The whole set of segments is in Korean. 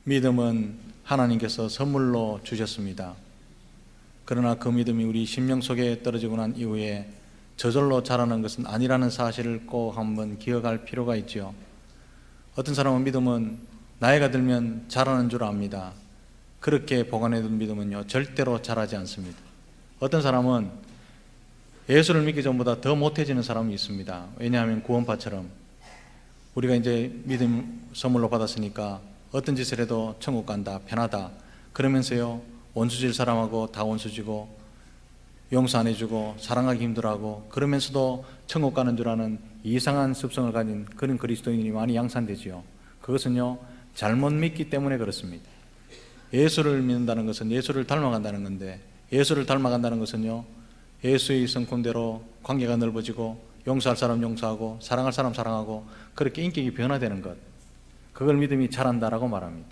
믿음은 하나님께서 선물로 주셨습니다. 그러나 그 믿음이 우리 심령 속에 떨어지고 난 이후에 저절로 자라는 것은 아니라는 사실을 꼭 한번 기억할 필요가 있죠. 어떤 사람은 믿음은 나이가 들면 자라는 줄 압니다. 그렇게 보관해둔 믿음은요, 절대로 자라지 않습니다. 어떤 사람은 예수를 믿기 전보다 더 못해지는 사람이 있습니다. 왜냐하면 구원파처럼 우리가 이제 믿음 선물로 받았으니까 어떤 짓을 해도 천국 간다, 편하다, 그러면서요 원수질 사람하고 다 원수지고 용서 안 해주고 사랑하기 힘들어하고 그러면서도 천국 가는 줄 아는 이상한 습성을 가진 그런 그리스도인이 많이 양산되지요. 그것은요 잘못 믿기 때문에 그렇습니다. 예수를 믿는다는 것은 예수를 닮아간다는 건데, 예수를 닮아간다는 것은요 예수의 성품대로 관계가 넓어지고 용서할 사람 용서하고 사랑할 사람 사랑하고 그렇게 인격이 변화되는 것, 그걸 믿음이 자란다라고 말합니다.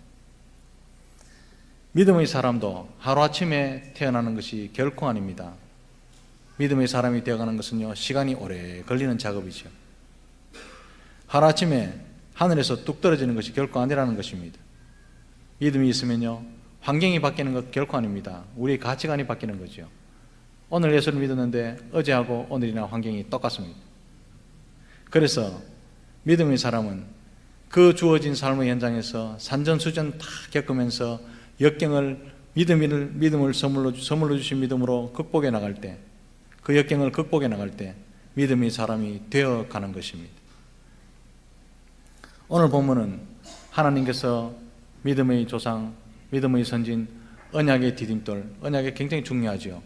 믿음의 사람도 하루아침에 태어나는 것이 결코 아닙니다. 믿음의 사람이 되어가는 것은요 시간이 오래 걸리는 작업이죠. 하루아침에 하늘에서 뚝 떨어지는 것이 결코 아니라는 것입니다. 믿음이 있으면요 환경이 바뀌는 것 결코 아닙니다. 우리의 가치관이 바뀌는 거죠. 오늘 예수를 믿었는데 어제하고 오늘이나 환경이 똑같습니다. 그래서 믿음의 사람은 그 주어진 삶의 현장에서 산전수전 다 겪으면서 역경을 믿음을 선물로 주신 믿음으로 극복해 나갈 때, 그 역경을 극복해 나갈 때 믿음의 사람이 되어가는 것입니다. 오늘 본문은 하나님께서 믿음의 조상, 믿음의 선진, 언약의 디딤돌, 언약이 굉장히 중요하죠.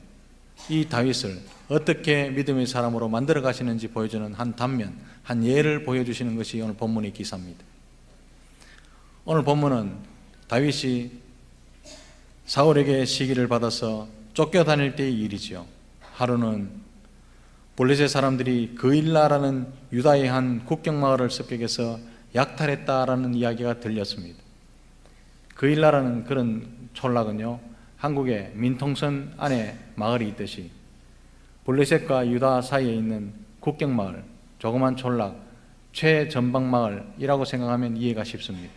이 다윗을 어떻게 믿음의 사람으로 만들어 가시는지 보여주는 한 단면, 한 예를 보여주시는 것이 오늘 본문의 기사입니다. 오늘 본문은 다윗이 사울에게 시기를 받아서 쫓겨다닐 때의 일이죠. 하루는 블레셋 사람들이 그일라라는 유다의 한 국경마을을 습격해서 약탈했다라는 이야기가 들렸습니다. 그일라라는 그런 촌락은요 한국에 민통선 안에 마을이 있듯이 블레셋과 유다 사이에 있는 국경마을, 조그만 촌락, 최전방마을이라고 생각하면 이해가 쉽습니다.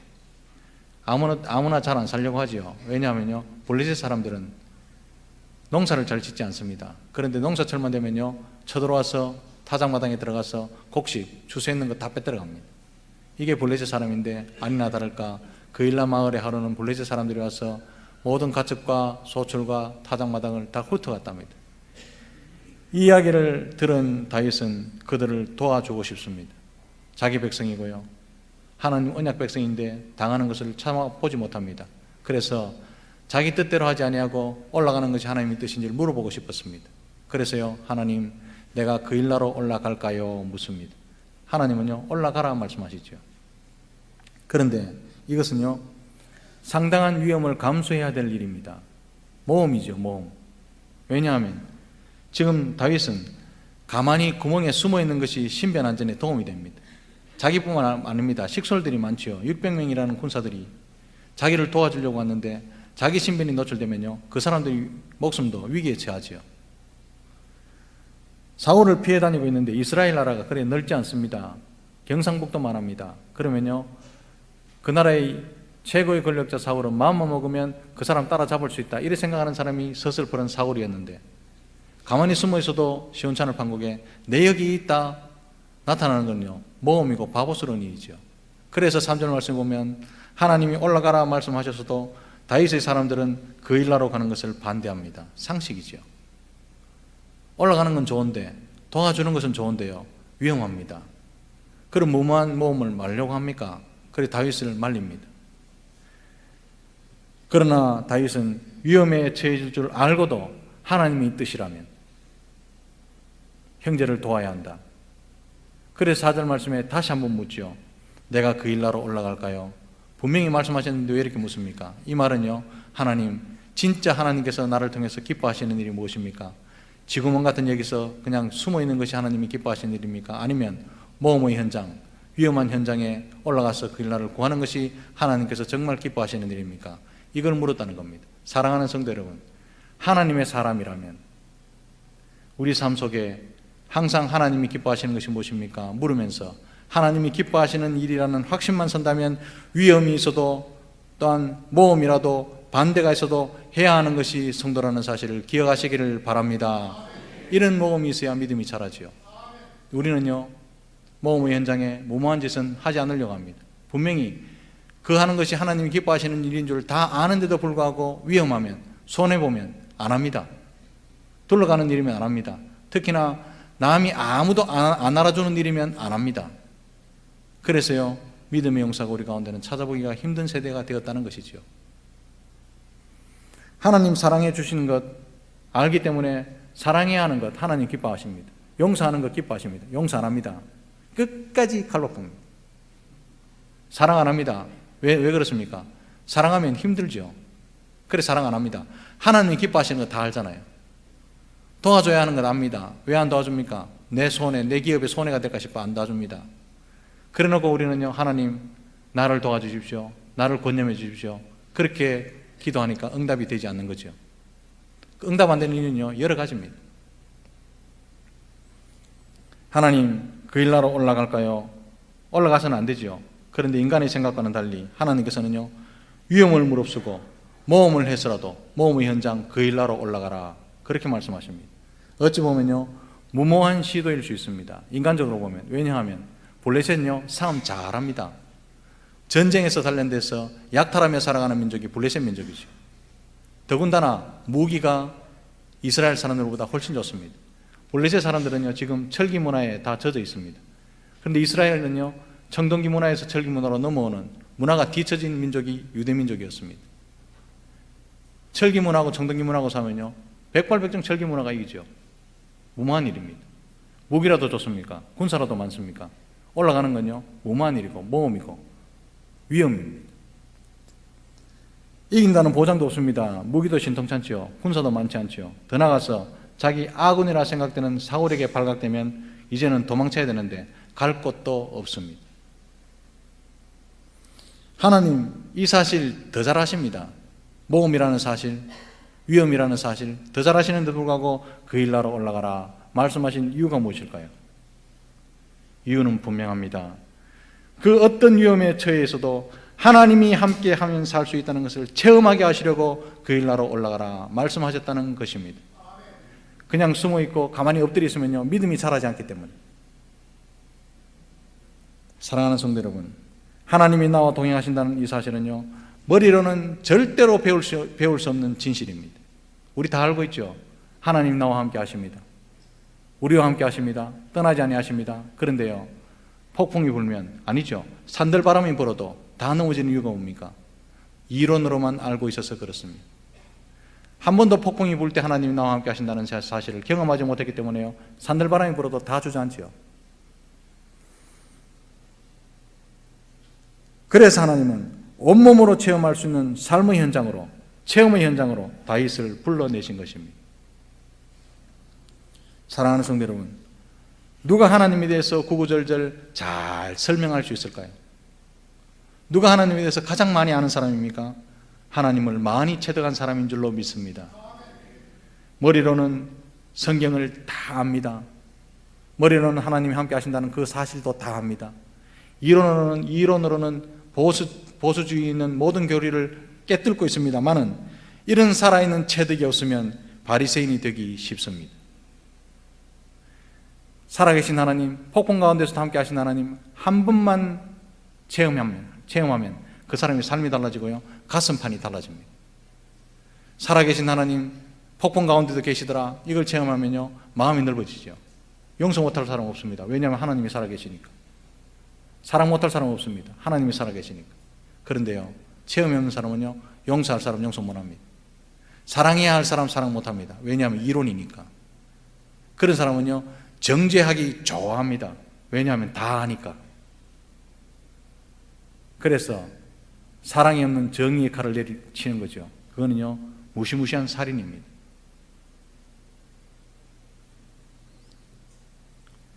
아무나 잘 안 살려고 하죠. 왜냐하면요 블레셋 사람들은 농사를 잘 짓지 않습니다. 그런데 농사철만 되면요 쳐들어와서 타작마당에 들어가서 곡식, 주워 있는 거 다 빼들어 갑니다. 이게 블레셋 사람인데 아니나 다를까 그일라 마을에 하루는 블레셋 사람들이 와서 모든 가축과 소출과 타작마당을 다 훑어갔답니다. 이 이야기를 들은 다윗은 그들을 도와주고 싶습니다. 자기 백성이고요 하나님 언약 백성인데 당하는 것을 참아보지 못합니다. 그래서 자기 뜻대로 하지 아니하고 올라가는 것이 하나님의 뜻인지를 물어보고 싶었습니다. 그래서요 하나님, 내가 그일라로 올라갈까요? 묻습니다. 하나님은요 올라가라 말씀하시죠. 그런데 이것은요 상당한 위험을 감수해야 될 일입니다. 모험이죠, 모험. 왜냐하면 지금 다윗은 가만히 구멍에 숨어 있는 것이 신변안전에 도움이 됩니다. 자기뿐만 아닙니다. 식솔들이 많죠. 600명이라는 군사들이 자기를 도와주려고 왔는데 자기 신변이 노출되면요 그 사람들의 목숨도 위기에 처하죠. 사울을 피해 다니고 있는데 이스라엘 나라가 그래 넓지 않습니다. 경상북도만 합니다. 그러면요 그 나라의 최고의 권력자 사울은 마음만 먹으면 그 사람 따라잡을 수 있다, 이렇게 생각하는 사람이 서슬퍼런 사울이었는데 가만히 숨어 있어도 시원찮을 판국에 내 여기 있다 나타나는 건요 모험이고 바보스러운 일이죠. 그래서 3절 말씀 보면 하나님이 올라가라 말씀하셨어도 다윗의 사람들은 그일라로 가는 것을 반대합니다. 상식이죠. 올라가는 건 좋은데, 도와주는 것은 좋은데요 위험합니다. 그럼 무모한 모험을 말려고 합니까? 그래 다윗을 말립니다. 그러나 다윗은 위험에 처해질 줄 알고도 하나님의 뜻이라면 형제를 도와야 한다. 그래서 4절 말씀에 다시 한번 묻죠. 내가 그일라로 올라갈까요? 분명히 말씀하셨는데 왜 이렇게 묻습니까? 이 말은요 하나님, 진짜 하나님께서 나를 통해서 기뻐하시는 일이 무엇입니까? 지구멍 같은 여기서 그냥 숨어 있는 것이 하나님이 기뻐하시는 일입니까? 아니면 모험의 현장, 위험한 현장에 올라가서 그일라를 구하는 것이 하나님께서 정말 기뻐하시는 일입니까? 이걸 물었다는 겁니다. 사랑하는 성도 여러분, 하나님의 사람이라면 우리 삶 속에 항상 하나님이 기뻐하시는 것이 무엇입니까? 물으면서 하나님이 기뻐하시는 일이라는 확신만 선다면 위험이 있어도 또한 모험이라도 반대가 있어도 해야 하는 것이 성도라는 사실을 기억하시기를 바랍니다. 이런 모험이 있어야 믿음이 자라지요. 우리는요, 모험의 현장에 무모한 짓은 하지 않으려고 합니다. 분명히 그 하는 것이 하나님이 기뻐하시는 일인 줄 다 아는데도 불구하고 위험하면, 손해보면 안 합니다. 둘러가는 일이면 안 합니다. 특히나 남이 아무도 안 알아주는 일이면 안 합니다. 그래서요, 믿음의 용사가 우리 가운데는 찾아보기가 힘든 세대가 되었다는 것이죠. 하나님 사랑해 주시는 것 알기 때문에 사랑해야 하는 것 하나님 기뻐하십니다. 용서하는 것 기뻐하십니다. 용서 안 합니다. 끝까지 칼로 풉니다. 사랑 안 합니다. 왜 그렇습니까? 사랑하면 힘들죠. 그래 사랑 안 합니다. 하나님이 기뻐하시는 거 다 알잖아요. 도와줘야 하는 것 압니다. 왜 안 도와줍니까? 내 손에, 내 기업에 손해가 될까 싶어 안 도와줍니다. 그래 놓고 우리는요, 하나님 나를 도와주십시오, 나를 권념해 주십시오, 그렇게 기도하니까 응답이 되지 않는 거죠. 응답 안 되는 이유는요, 여러 가지입니다. 하나님 그 일나로 올라갈까요? 올라가서는 안 되죠. 그런데 인간의 생각과는 달리 하나님께서는요, 위험을 무릅쓰고 모험을 해서라도 모험의 현장 그 일나로 올라가라, 그렇게 말씀하십니다. 어찌 보면요, 무모한 시도일 수 있습니다. 인간적으로 보면. 왜냐하면 블레셋은요, 싸움 잘합니다. 전쟁에서 단련돼서 약탈하며 살아가는 민족이 블레셋 민족이죠. 더군다나 무기가 이스라엘 사람들보다 훨씬 좋습니다. 블레셋 사람들은요, 지금 철기 문화에 다 젖어 있습니다. 그런데 이스라엘은요, 청동기 문화에서 철기 문화로 넘어오는 문화가 뒤처진 민족이 유대 민족이었습니다. 철기 문화하고 청동기 문화하고 싸우면요, 백발백중 철기 문화가 이기죠. 무모한 일입니다. 무기라도 좋습니까? 군사라도 많습니까? 올라가는 건요, 무모한 일이고 모험이고 위험입니다. 이긴다는 보장도 없습니다. 무기도 신통찮지요. 군사도 많지 않지요. 더 나아가서 자기 아군이라 생각되는 사울에게 발각되면 이제는 도망쳐야 되는데 갈 곳도 없습니다. 하나님 이 사실 더 잘 아십니다. 모험이라는 사실, 위험이라는 사실 더 잘 아시는데 불구하고 그 일나로 올라가라 말씀하신 이유가 무엇일까요? 이유는 분명합니다. 그 어떤 위험에 처해 있어도 하나님이 함께 하면 살 수 있다는 것을 체험하게 하시려고 그 일나로 올라가라 말씀하셨다는 것입니다. 그냥 숨어 있고 가만히 엎드려 있으면요, 믿음이 자라지 않기 때문에. 사랑하는 성도 여러분, 하나님이 나와 동행하신다는 이 사실은요, 머리로는 절대로 배울 수 없는 진실입니다. 우리 다 알고 있죠. 하나님 나와 함께 하십니다. 우리와 함께 하십니다. 떠나지 아니하십니다. 그런데요, 폭풍이 불면, 아니죠, 산들바람이 불어도 다 넘어지는 이유가 뭡니까? 이론으로만 알고 있어서 그렇습니다. 한 번도 폭풍이 불 때 하나님이 나와 함께 하신다는 사실을 경험하지 못했기 때문에요, 산들바람이 불어도 다 주저앉지요. 그래서 하나님은 온몸으로 체험할 수 있는 삶의 현장으로, 체험의 현장으로 다윗을 불러내신 것입니다. 사랑하는 성도 여러분, 누가 하나님에 대해서 구구절절 잘 설명할 수 있을까요? 누가 하나님에 대해서 가장 많이 아는 사람입니까? 하나님을 많이 체득한 사람인 줄로 믿습니다. 머리로는 성경을 다 압니다. 머리로는 하나님이 함께 하신다는 그 사실도 다 압니다. 이론으로는 보수주의 있는 모든 교리를 깨뚫고 있습니다만은 이런 살아있는 체득이 없으면 바리새인이 되기 쉽습니다. 살아계신 하나님, 폭풍 가운데서도 함께 하신 하나님 한 분만 체험하면 그 사람의 삶이 달라지고요, 가슴판이 달라집니다. 살아계신 하나님, 폭풍 가운데도 계시더라, 이걸 체험하면요, 마음이 넓어지죠. 용서 못할 사람 없습니다. 왜냐하면 하나님이 살아계시니까. 사랑 못할 사람 없습니다. 하나님이 살아계시니까. 그런데요, 체험이 없는 사람은요, 용서할 사람 용서 못합니다. 사랑해야 할 사람 사랑 못합니다. 왜냐하면 이론이니까. 그런 사람은요, 정죄하기 좋아합니다. 왜냐하면 다 아니까. 그래서 사랑이 없는 정의의 칼을 내리치는 거죠. 그거는요, 무시무시한 살인입니다.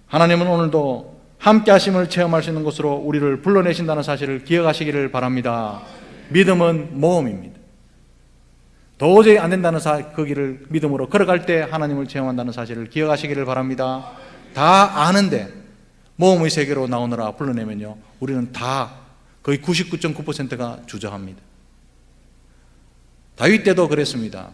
하나님은 오늘도 함께 하심을 체험할 수 있는 곳으로 우리를 불러내신다는 사실을 기억하시기를 바랍니다. 믿음은 모험입니다. 도저히 안 된다는 그 길을 믿음으로 걸어갈 때 하나님을 체험한다는 사실을 기억하시기를 바랍니다. 다 아는데 모험의 세계로 나오느라 불러내면요, 우리는 다 거의 99.9%가 주저합니다. 다윗 때도 그랬습니다.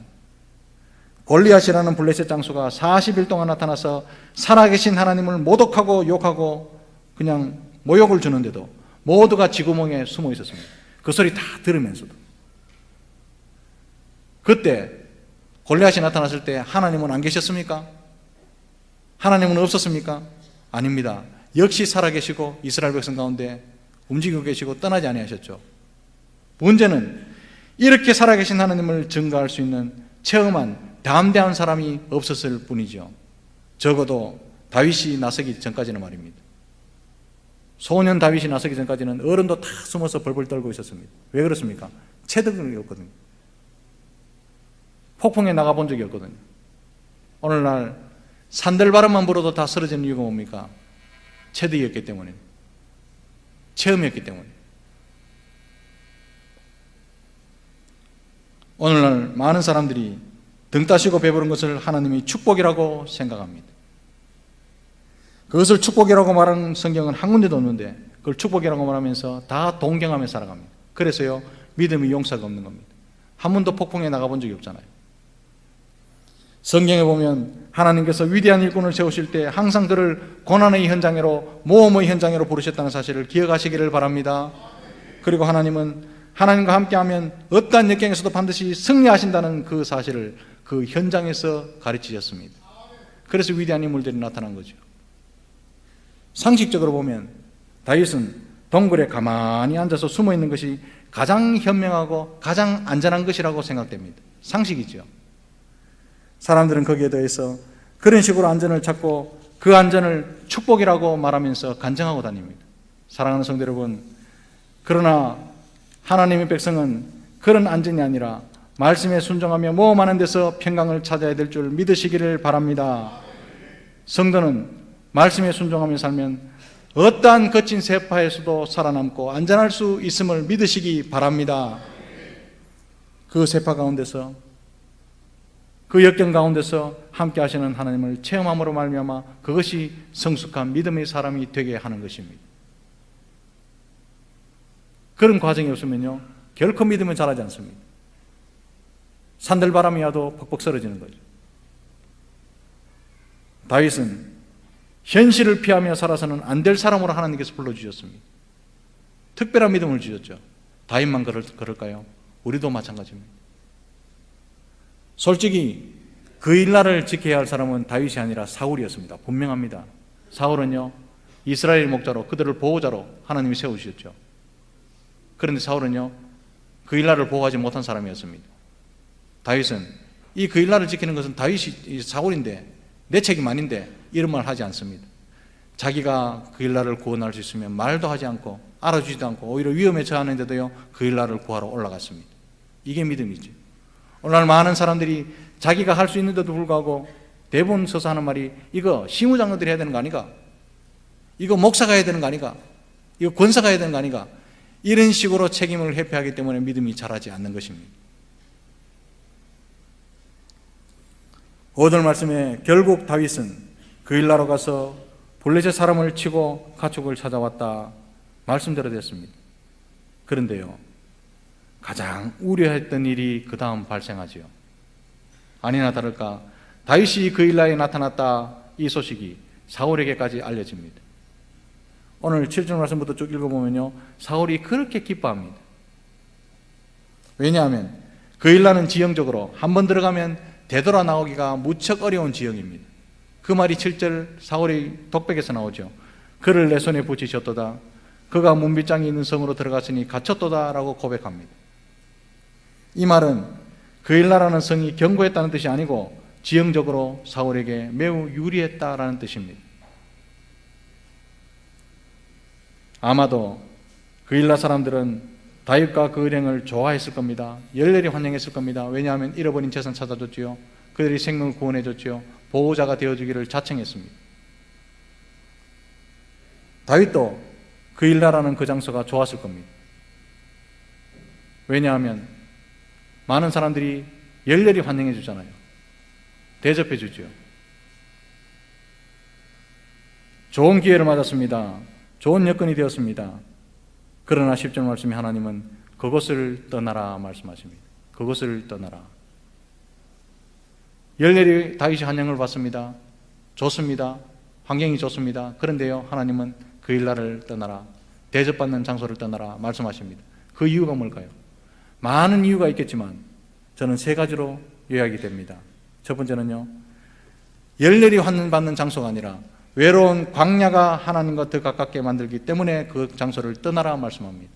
골리앗이라는 블레셋 장수가 40일 동안 나타나서 살아계신 하나님을 모독하고 욕하고 그냥 모욕을 주는데도 모두가 쥐구멍에 숨어 있었습니다. 그 소리 다 들으면서도. 그때 골리앗이 나타났을 때 하나님은 안 계셨습니까? 하나님은 없었습니까? 아닙니다. 역시 살아계시고 이스라엘 백성 가운데 움직이고 계시고 떠나지 아니하셨죠. 문제는 이렇게 살아계신 하나님을 증거할 수 있는 체험한 담대한 사람이 없었을 뿐이죠. 적어도 다윗이 나서기 전까지는 말입니다. 소년 다윗이 나서기 전까지는 어른도 다 숨어서 벌벌 떨고 있었습니다. 왜 그렇습니까? 체득이 없거든요. 폭풍에 나가본 적이 없거든요. 오늘날 산들바람만 불어도 다 쓰러지는 이유가 뭡니까? 체득이었기 때문에, 체험이었기 때문에. 오늘날 많은 사람들이 등 따시고 배부른 것을 하나님이 축복이라고 생각합니다. 그것을 축복이라고 말하는 성경은 한 군데도 없는데 그걸 축복이라고 말하면서 다 동경하며 살아갑니다. 그래서요, 믿음이 용서가 없는 겁니다. 한 번도 폭풍에 나가본 적이 없잖아요. 성경에 보면 하나님께서 위대한 일꾼을 세우실 때 항상 그를 고난의 현장으로, 모험의 현장으로 부르셨다는 사실을 기억하시기를 바랍니다. 그리고 하나님은 하나님과 함께하면 어떠한 역경에서도 반드시 승리하신다는 그 사실을 그 현장에서 가르치셨습니다. 그래서 위대한 인물들이 나타난 거죠. 상식적으로 보면 다윗은 동굴에 가만히 앉아서 숨어있는 것이 가장 현명하고 가장 안전한 것이라고 생각됩니다. 상식이죠. 사람들은 거기에 대해서 그런 식으로 안전을 찾고 그 안전을 축복이라고 말하면서 간증하고 다닙니다. 사랑하는 성도 여러분, 그러나 하나님의 백성은 그런 안전이 아니라 말씀에 순종하며 모험하는 데서 평강을 찾아야 될 줄 믿으시기를 바랍니다. 성도는 말씀에 순종하며 살면 어떠한 거친 세파에서도 살아남고 안전할 수 있음을 믿으시기 바랍니다. 그 세파 가운데서, 그 역경 가운데서 함께 하시는 하나님을 체험함으로 말미암아 그것이 성숙한 믿음의 사람이 되게 하는 것입니다. 그런 과정이 없으면요, 결코 믿음은 자라지 않습니다. 산들바람이 와도 벅벅 쓰러지는 거죠. 다윗은 현실을 피하며 살아서는 안 될 사람으로 하나님께서 불러주셨습니다. 특별한 믿음을 주셨죠. 다윗만 그럴까요? 우리도 마찬가지입니다. 솔직히 그 일날을 지켜야 할 사람은 다윗이 아니라 사울이었습니다. 분명합니다. 사울은요, 이스라엘 목자로, 그들을 보호자로 하나님이 세우셨죠. 그런데 사울은요, 그 일날을 보호하지 못한 사람이었습니다. 다윗은 이 그 일날을 지키는 것은 다윗이 사울인데 내 책임 아닌데 이런 말 하지 않습니다. 자기가 그 일날을 구원할 수 있으면 말도 하지 않고 알아주지도 않고 오히려 위험에 처하는데도요, 그 일날을 구하러 올라갔습니다. 이게 믿음이죠. 오늘 많은 사람들이 자기가 할 수 있는데도 불구하고 대부분 서서 하는 말이, 이거 시무장로들이 해야 되는 거 아닌가? 이거 목사가 해야 되는 거 아닌가? 이거 권사가 해야 되는 거 아닌가? 이런 식으로 책임을 회피하기 때문에 믿음이 자라지 않는 것입니다. 오늘 말씀에 결국 다윗은 그 일나로 가서 블레셋 사람을 치고 가축을 찾아왔다 말씀대로 됐습니다. 그런데요, 가장 우려했던 일이 그 다음 발생하지요. 아니나 다를까 다윗이 그 일날에 나타났다, 이 소식이 사울에게까지 알려집니다. 오늘 7절 말씀부터 쭉 읽어보면요, 사울이 그렇게 기뻐합니다. 왜냐하면 그 일날은 지형적으로 한번 들어가면 되돌아 나오기가 무척 어려운 지형입니다. 그 말이 7절 사울의 독백에서 나오죠. 그를 내 손에 붙이셨도다. 그가 문빗장이 있는 성으로 들어갔으니 갇혔도다 라고 고백합니다. 이 말은 그 일나라는 성이 견고했다는 뜻이 아니고 지형적으로 사울에게 매우 유리했다라는 뜻입니다. 아마도 그 일나 사람들은 다윗과 그 일행을 좋아했을 겁니다. 열렬히 환영했을 겁니다. 왜냐하면 잃어버린 재산 찾아줬지요. 그들이 생명을 구원해줬지요. 보호자가 되어주기를 자청했습니다. 다윗도 그 일나라는 그 장소가 좋았을 겁니다. 왜냐하면 많은 사람들이 열렬히 환영해 주잖아요. 대접해 주죠. 좋은 기회를 맞았습니다. 좋은 여건이 되었습니다. 그러나 10절 말씀에 하나님은 그곳을 떠나라 말씀하십니다. 그것을 떠나라. 열렬히 다윗이 환영을 받습니다. 좋습니다. 환경이 좋습니다. 그런데요, 하나님은 그 일날을 떠나라, 대접받는 장소를 떠나라 말씀하십니다. 그 이유가 뭘까요? 많은 이유가 있겠지만 저는 세 가지로 요약이 됩니다. 첫 번째는요, 열렬히 환영받는 장소가 아니라 외로운 광야가 하나님과 더 가깝게 만들기 때문에 그 장소를 떠나라 말씀합니다.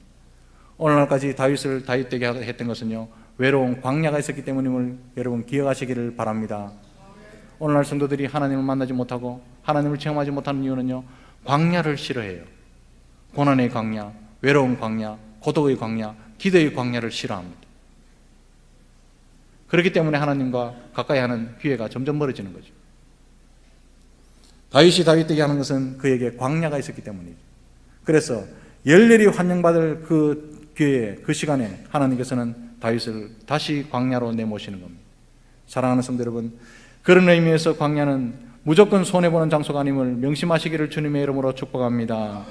오늘날까지 다윗을 다윗되게 했던 것은요, 외로운 광야가 있었기 때문임을 여러분 기억하시기를 바랍니다. 오늘날 성도들이 하나님을 만나지 못하고 하나님을 체험하지 못하는 이유는요, 광야를 싫어해요. 고난의 광야, 외로운 광야, 고독의 광야, 기도의 광야를 싫어합니다. 그렇기 때문에 하나님과 가까이 하는 기회가 점점 멀어지는 거죠. 다윗이 다윗되게 하는 것은 그에게 광야가 있었기 때문이죠. 그래서 열렬히 환영받을 그 기회에, 그 시간에 하나님께서는 다윗을 다시 광야로 내모시는 겁니다. 사랑하는 성도 여러분, 그런 의미에서 광야는 무조건 손해보는 장소가 아님을 명심하시기를 주님의 이름으로 축복합니다.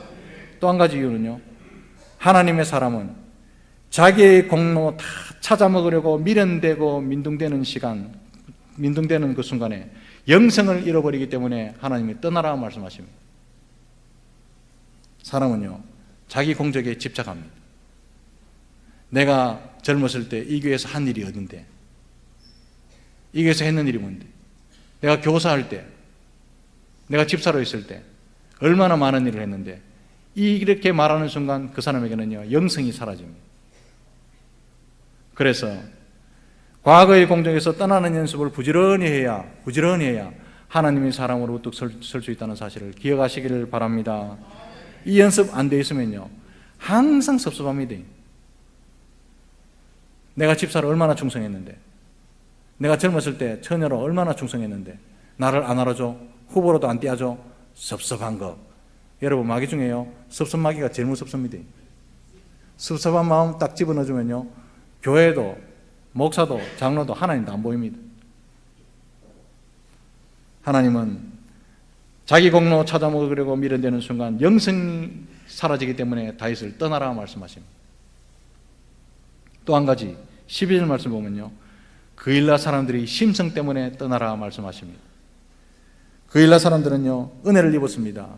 또 한 가지 이유는요, 하나님의 사람은 자기의 공로 다 찾아먹으려고 미련되고 민둥대는 시간, 민둥대는 그 순간에 영성을 잃어버리기 때문에 하나님이 떠나라 말씀하십니다. 사람은요, 자기 공적에 집착합니다. 내가 젊었을 때 이 교회에서 한 일이 어딘데, 이 교회에서 했는 일이 뭔데, 내가 교사할 때, 내가 집사로 있을 때 얼마나 많은 일을 했는데, 이렇게 말하는 순간 그 사람에게는요, 영성이 사라집니다. 그래서 과거의 공적에서 떠나는 연습을 부지런히 해야 하나님의 사람으로 우뚝 설 수 있다는 사실을 기억하시기를 바랍니다. 이 연습 안 돼 있으면요, 항상 섭섭합니다. 내가 집사로 얼마나 충성했는데, 내가 젊었을 때 처녀로 얼마나 충성했는데 나를 안 알아줘, 후보로도 안 띄워줘, 섭섭한 거. 여러분, 마귀 중에요, 섭섭마귀가 제일 무섭습니다. 섭섭한 마음 딱 집어넣어주면요, 교회도 목사도 장로도 하나님도 안 보입니다. 하나님은 자기 공로 찾아먹으려고 미련되는 순간 영성이 사라지기 때문에 다윗을 떠나라 말씀하십니다. 또 한 가지 12절 말씀 보면요, 그일라 사람들이 심성 때문에 떠나라 말씀하십니다. 그일라 사람들은요, 은혜를 입었습니다.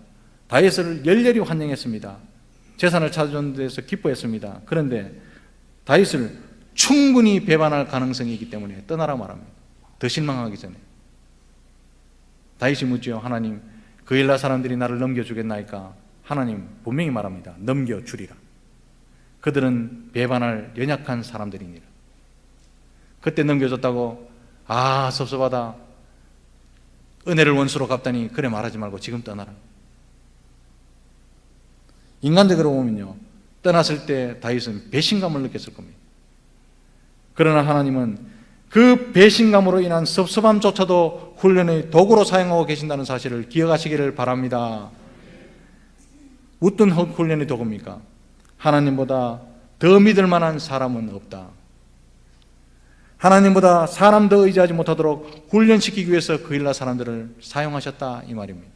다윗을 열렬히 환영했습니다. 재산을 찾아준 데서 기뻐했습니다. 그런데 다윗을 충분히 배반할 가능성이 있기 때문에 떠나라 말합니다. 더 실망하기 전에. 다윗이 묻죠. 하나님, 그일라 사람들이 나를 넘겨주겠나이까? 하나님 분명히 말합니다. 넘겨주리라. 그들은 배반할 연약한 사람들이니라. 그때 넘겨줬다고 아 섭섭하다, 은혜를 원수로 갚다니, 그래 말하지 말고 지금 떠나라. 인간적으로 보면요, 떠났을 때 다윗은 배신감을 느꼈을 겁니다. 그러나 하나님은 그 배신감으로 인한 섭섭함조차도 훈련의 도구로 사용하고 계신다는 사실을 기억하시기를 바랍니다. 어떤 훈련의 도구입니까? 하나님보다 더 믿을 만한 사람은 없다. 하나님보다 사람 더 의지하지 못하도록 훈련시키기 위해서 그일라 사람들을 사용하셨다, 이 말입니다.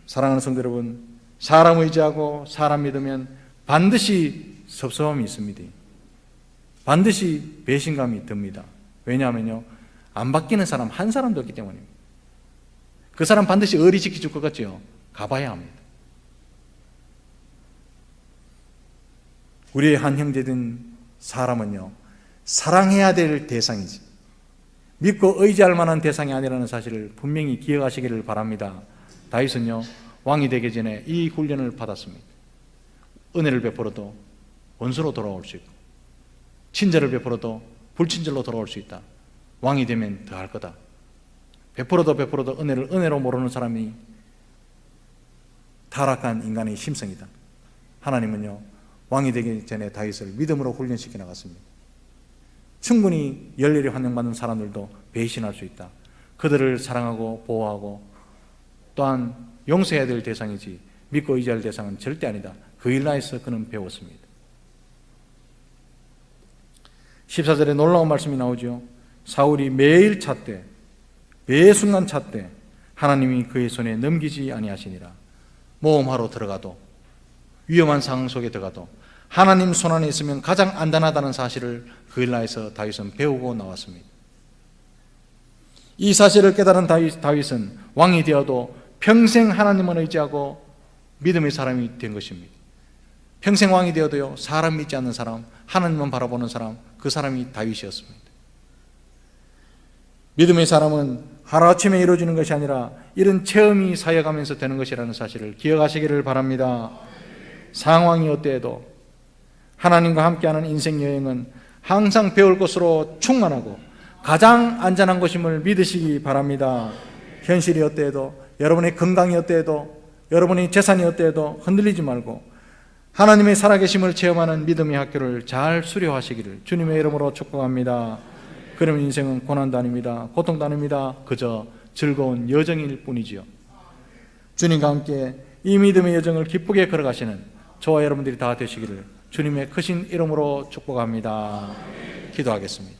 사랑하는 성도 여러분, 사람 의지하고 사람 믿으면 반드시 섭섭함이 있습니다. 반드시 배신감이 듭니다. 왜냐하면요, 안 바뀌는 사람 한 사람도 없기 때문입니다. 그 사람 반드시 의리 지켜줄 것 같죠? 가봐야 합니다. 우리의 한 형제된 사람은요, 사랑해야 될 대상이지 믿고 의지할 만한 대상이 아니라는 사실을 분명히 기억하시기를 바랍니다. 다윗은요, 왕이 되기 전에 이 훈련을 받았습니다. 은혜를 베풀어도 원수로 돌아올 수 있고, 친절을 베풀어도 불친절로 돌아올 수 있다. 왕이 되면 더 할 거다. 베풀어도 은혜를 은혜로 모르는 사람이 타락한 인간의 심성이다. 하나님은요, 왕이 되기 전에 다윗을 믿음으로 훈련시켜 나갔습니다. 충분히 열렬히 환영받는 사람들도 배신할 수 있다. 그들을 사랑하고 보호하고 또한 용서해야 될 대상이지 믿고 의지할 대상은 절대 아니다. 그일라에서 그는 배웠습니다. 14절에 놀라운 말씀이 나오죠. 사울이 매일 찾되, 매 순간 찾되 하나님이 그의 손에 넘기지 아니하시니라. 모험하러 들어가도, 위험한 상황 속에 들어가도 하나님 손안에 있으면 가장 안전하다는 사실을 그일라에서 다윗은 배우고 나왔습니다. 이 사실을 깨달은 다윗은 왕이 되어도 평생 하나님을 의지하고 믿음의 사람이 된 것입니다. 평생 왕이 되어도요, 사람 믿지 않는 사람, 하나님만 바라보는 사람, 그 사람이 다윗이었습니다. 믿음의 사람은 하루아침에 이루어지는 것이 아니라 이런 체험이 쌓여가면서 되는 것이라는 사실을 기억하시기를 바랍니다. 상황이 어때도 하나님과 함께하는 인생 여행은 항상 배울 것으로 충만하고 가장 안전한 것임을 믿으시기 바랍니다. 현실이 어때도, 여러분의 건강이 어때도, 여러분의 재산이 어때도 흔들리지 말고 하나님의 살아계심을 체험하는 믿음의 학교를 잘 수료하시기를 주님의 이름으로 축복합니다. 그러면 인생은 고난도 아닙니다. 고통도 아닙니다. 그저 즐거운 여정일 뿐이지요. 주님과 함께 이 믿음의 여정을 기쁘게 걸어가시는 저와 여러분들이 다 되시기를 주님의 크신 이름으로 축복합니다. 기도하겠습니다.